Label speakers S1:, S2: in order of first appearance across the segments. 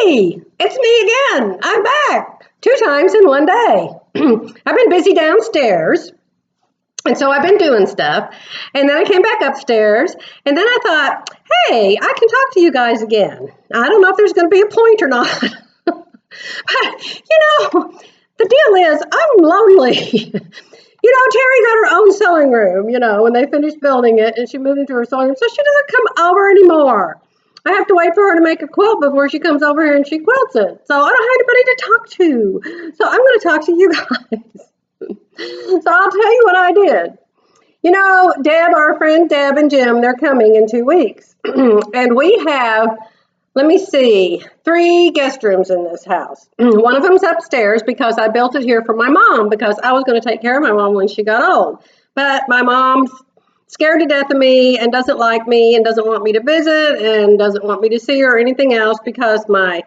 S1: Hey, it's me again. I'm back 2 times in one day. I've been busy downstairs, and so I've been doing stuff. And then I came back upstairs, and then I thought, hey, I can talk to you guys again. I don't know if there's going to be a point or not. But, the deal is I'm lonely. Terry got her own sewing room, when they finished building it, and she moved into her sewing room, so she doesn't come over anymore. I have to wait for her to make a quilt before she comes over here and she quilts it. So I don't have anybody to talk to. So I'm going to talk to you guys. So I'll tell you what I did. Deb, our friend Deb and Jim, they're coming in 2 weeks. And we have, let me see, 3 guest rooms in this house. One of them's upstairs because I built it here for my mom because I was going to take care of my mom when she got old. But my mom's scared to death of me and doesn't like me and doesn't want me to visit and doesn't want me to see her or anything else because one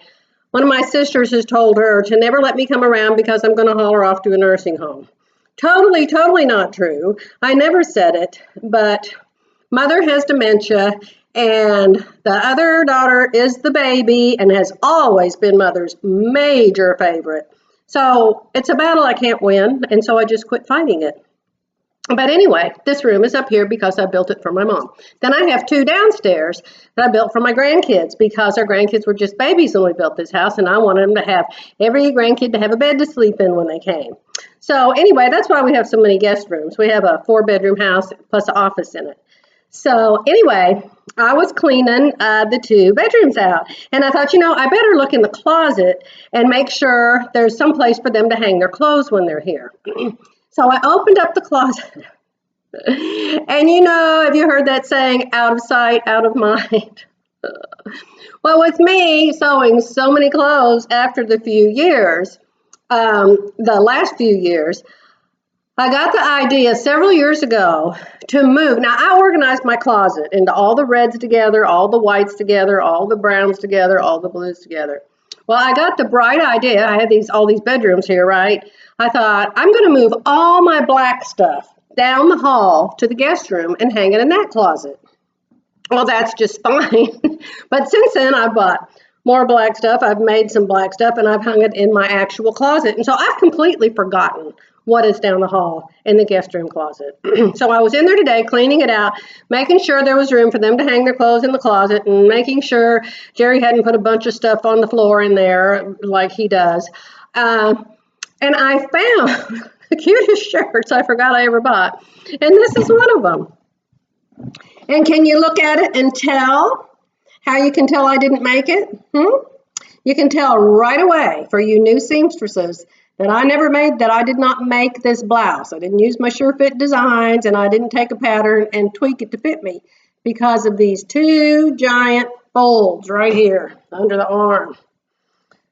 S1: of my sisters has told her to never let me come around because I'm going to haul her off to a nursing home. Totally, totally not true. I never said it, but mother has dementia and the other daughter is the baby and has always been mother's major favorite. So it's a battle I can't win, and so I just quit fighting it. But anyway, this room is up here because I built it for my mom. Then I have 2 downstairs that I built for my grandkids because our grandkids were just babies when we built this house, and I wanted them to have every grandkid to have a bed to sleep in when they came. So anyway, that's why we have so many guest rooms. We have a 4-bedroom house plus an office in it. So anyway, I was cleaning the 2 bedrooms out, and I thought, I better look in the closet and make sure there's some place for them to hang their clothes when they're here. So I opened up the closet, and have you heard that saying, out of sight, out of mind? Well, with me sewing so many clothes after the last few years, I got the idea several years ago to move. Now, I organized my closet into all the reds together, all the whites together, all the browns together, all the blues together. Well, I got the bright idea. I had all these bedrooms here, right? I thought, I'm going to move all my black stuff down the hall to the guest room and hang it in that closet. Well, that's just fine. But since then, I bought more black stuff. I've made some black stuff, and I've hung it in my actual closet. And so I've completely forgotten what is down the hall in the guest room closet. So I was in there today cleaning it out, making sure there was room for them to hang their clothes in the closet, and making sure Jerry hadn't put a bunch of stuff on the floor in there like he does. And I found the cutest shirts I forgot I ever bought. And this is one of them. And can you look at it and tell how you can tell I didn't make it? You can tell right away, for you new seamstresses, that I did not make this blouse. I didn't use my Sure Fit Designs, and I didn't take a pattern and tweak it to fit me because of these 2 giant folds right here under the arm.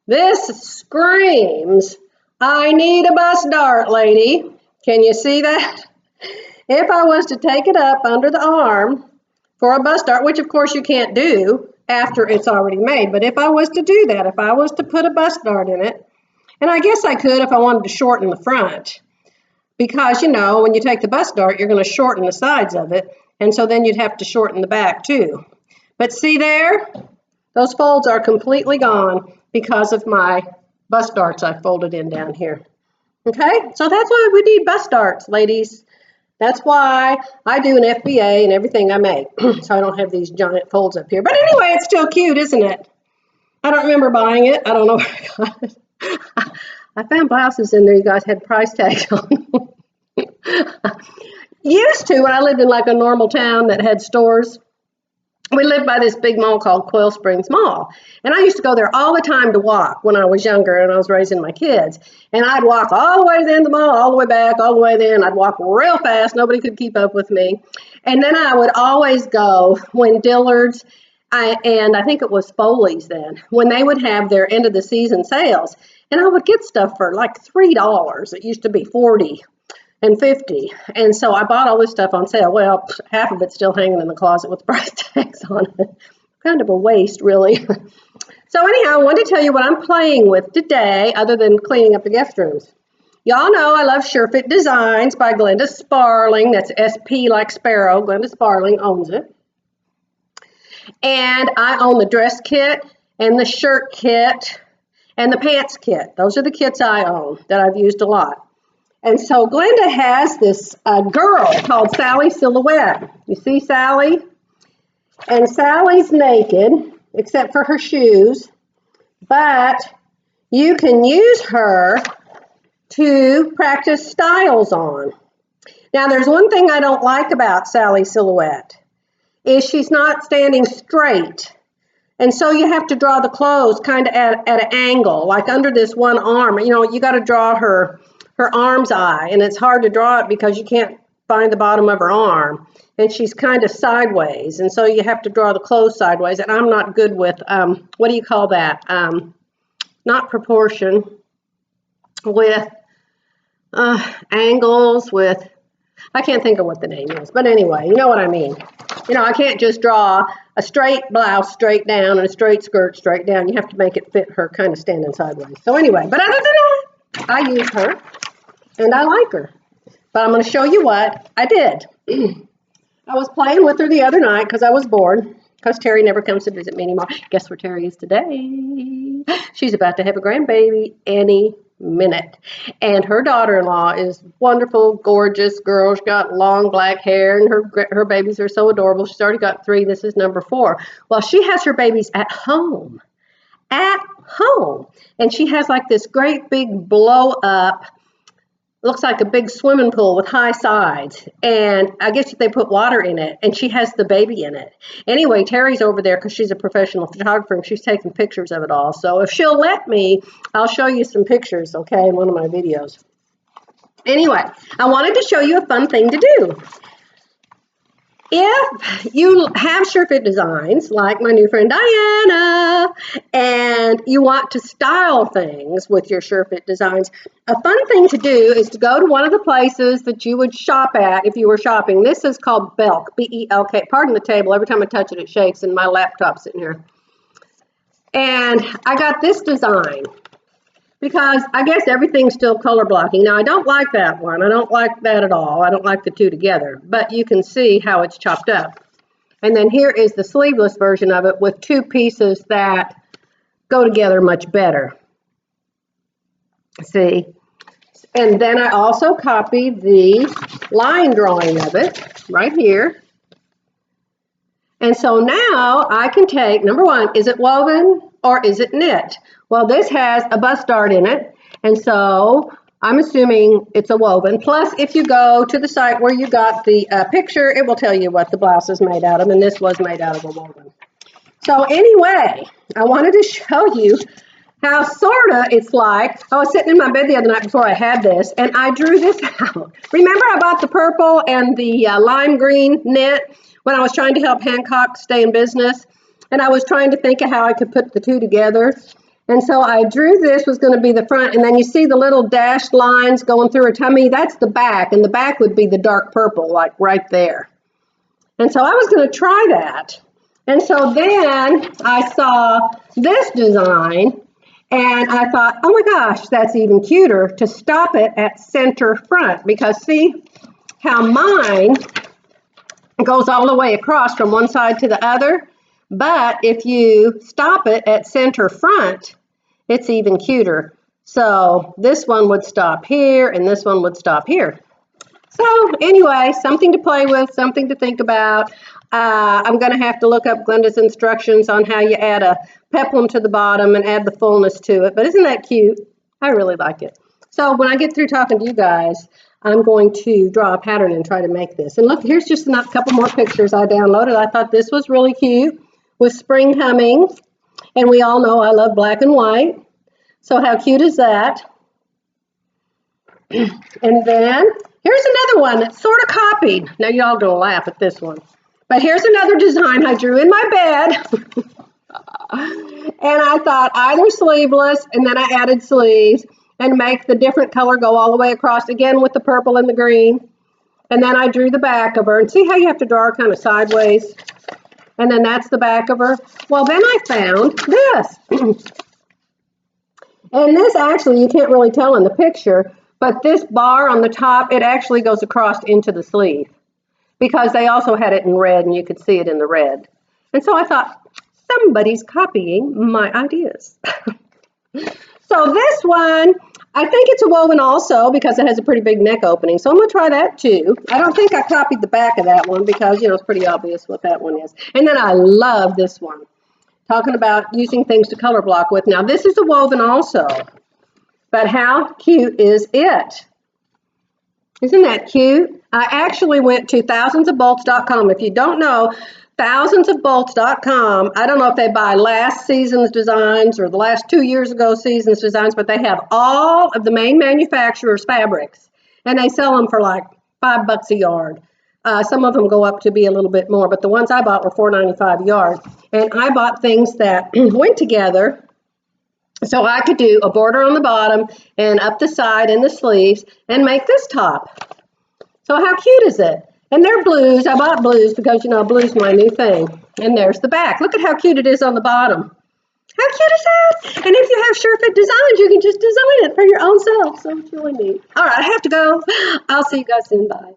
S1: This screams, I need a bust dart, lady. Can you see that? If I was to take it up under the arm for a bust dart, which of course you can't do after it's already made, but if I was to do that, if I was to put a bust dart in it, and I guess I could if I wanted to shorten the front, because, when you take the bust dart, you're going to shorten the sides of it, and so then you'd have to shorten the back too. But see there? Those folds are completely gone because of my bust darts I folded in down here. Okay? So that's why we need bust darts, ladies. That's why I do an FBA in everything I make, so I don't have these giant folds up here. But anyway, it's still cute, isn't it? I don't remember buying it. I don't know where I got it. I found blouses in there you guys had price tags on. Used to, when I lived in like a normal town that had stores, we lived by this big mall called Coil Springs Mall. And I used to go there all the time to walk when I was younger and I was raising my kids. And I'd walk all the way to the end of the mall, all the way back, all the way there. I'd walk real fast. Nobody could keep up with me. And then I would always go when Dillard's, and I think it was Foley's then, when they would have their end of the season sales. And I would get stuff for like $3. It used to be $40 and $50. And so I bought all this stuff on sale. Well, half of it's still hanging in the closet with price tags on it. Kind of a waste, really. So anyhow, I wanted to tell you what I'm playing with today, other than cleaning up the guest rooms. Y'all know I love Sure Fit Designs by Glenda Sparling. That's SP like Sparrow. Glenda Sparling owns it. And I own the dress kit and the shirt kit and the pants kit. Those are the kits I own that I've used a lot. And so Glenda has this girl called Sally Silhouette. You see Sally? And Sally's naked, except for her shoes, but you can use her to practice styles on. Now, there's one thing I don't like about Sally Silhouette, is she's not standing straight. And so you have to draw the clothes kind of at an angle, like under this one arm. You know, you got to draw her arm's eye, and it's hard to draw it because you can't find the bottom of her arm. And she's kind of sideways, and so you have to draw the clothes sideways. And I'm not good with, what do you call that? Not proportion, with angles, with, I can't think of what the name is. But anyway, you know what I mean. You know, I can't just draw a straight blouse straight down and a straight skirt straight down. You have to make it fit her kind of standing sideways. So anyway, but other than that, I use her, and I like her. But I'm going to show you what I did. I was playing with her the other night because I was bored, because Terry never comes to visit me anymore. Guess where Terry is today? She's about to have a grandbaby any minute. And her daughter-in-law is wonderful, gorgeous girl. She's got long black hair, and her babies are so adorable. She's already got 3. This is number 4. Well, she has her babies at home. At home. And she has like this great big blow up, looks like a big swimming pool with high sides, and I guess they put water in it, and she has the baby in it. Anyway, Terry's over there because she's a professional photographer, and she's taking pictures of it all. So if she'll let me, I'll show you some pictures, okay, in one of my videos. Anyway, I wanted to show you a fun thing to do. If you have sure-fit designs, like my new friend Diana, and you want to style things with your sure-fit designs, a fun thing to do is to go to one of the places that you would shop at if you were shopping. This is called Belk, B-E-L-K. Pardon the table. Every time I touch it, it shakes, and my laptop's sitting here. And I got this design, because I guess everything's still color blocking. Now, I don't like that one. I don't like that at all. I don't like the two together. But you can see how it's chopped up. And then here is the sleeveless version of it with 2 pieces that go together much better. See? And then I also copied the line drawing of it right here. And so now I can take, number 1, is it woven or is it knit? Well, this has a bust dart in it, and so I'm assuming it's a woven. Plus, if you go to the site where you got the picture, it will tell you what the blouse is made out of, and this was made out of a woven. So anyway, I wanted to show you how sorta it's like. I was sitting in my bed the other night before I had this, and I drew this out. Remember I bought the purple and the lime green knit when I was trying to help Hancock stay in business, and I was trying to think of how I could put the two together. And so I drew this was going to be the front, and then you see the little dashed lines going through her tummy. That's the back, and the back would be the dark purple, like right there. And so I was going to try that. And so then I saw this design, and I thought, oh my gosh, that's even cuter to stop it at center front, because see how mine goes all the way across from one side to the other. But if you stop it at center front, it's even cuter. So this one would stop here, and this one would stop here. So anyway, something to play with, something to think about. I'm going to have to look up Glenda's instructions on how you add a peplum to the bottom and add the fullness to it. But isn't that cute? I really like it. So when I get through talking to you guys, I'm going to draw a pattern and try to make this. And look, here's just a couple more pictures I downloaded. I thought this was really cute with spring coming. And we all know I love black and white. So how cute is that? And then here's another one that's sort of copied. Now y'all gonna laugh at this one. But here's another design I drew in my bed. And I thought either sleeveless, and then I added sleeves, and make the different color go all the way across, again with the purple and the green. And then I drew the back of her. And see how you have to draw her kind of sideways? And then that's the back of her. Well, then I found this. And this actually, you can't really tell in the picture, but this bar on the top, it actually goes across into the sleeve, because they also had it in red, and you could see it in the red. And so I thought, so somebody's copying my ideas. So this one, I think it's a woven also because it has a pretty big neck opening. So I'm going to try that too. I don't think I copied the back of that one because, it's pretty obvious what that one is. And then I love this one. Talking about using things to color block with. Now this is a woven also. But how cute is it? Isn't that cute? I actually went to thousandsofbolts.com. If you don't know, thousandsofbolts.com, I don't know if they buy last season's designs or the last 2 years ago season's designs, but they have all of the main manufacturers' fabrics, and they sell them for like $5 a yard. Some of them go up to be a little bit more, but the ones I bought were $4.95 a yard. And I bought things that went together. So I could do a border on the bottom and up the side and the sleeves and make this top. So how cute is it? And they're blues. I bought blues because, blue's my new thing. And there's the back. Look at how cute it is on the bottom. How cute is that? And if you have sure-fit designs, you can just design it for your own self. So it's really neat. All right, I have to go. I'll see you guys soon. Bye.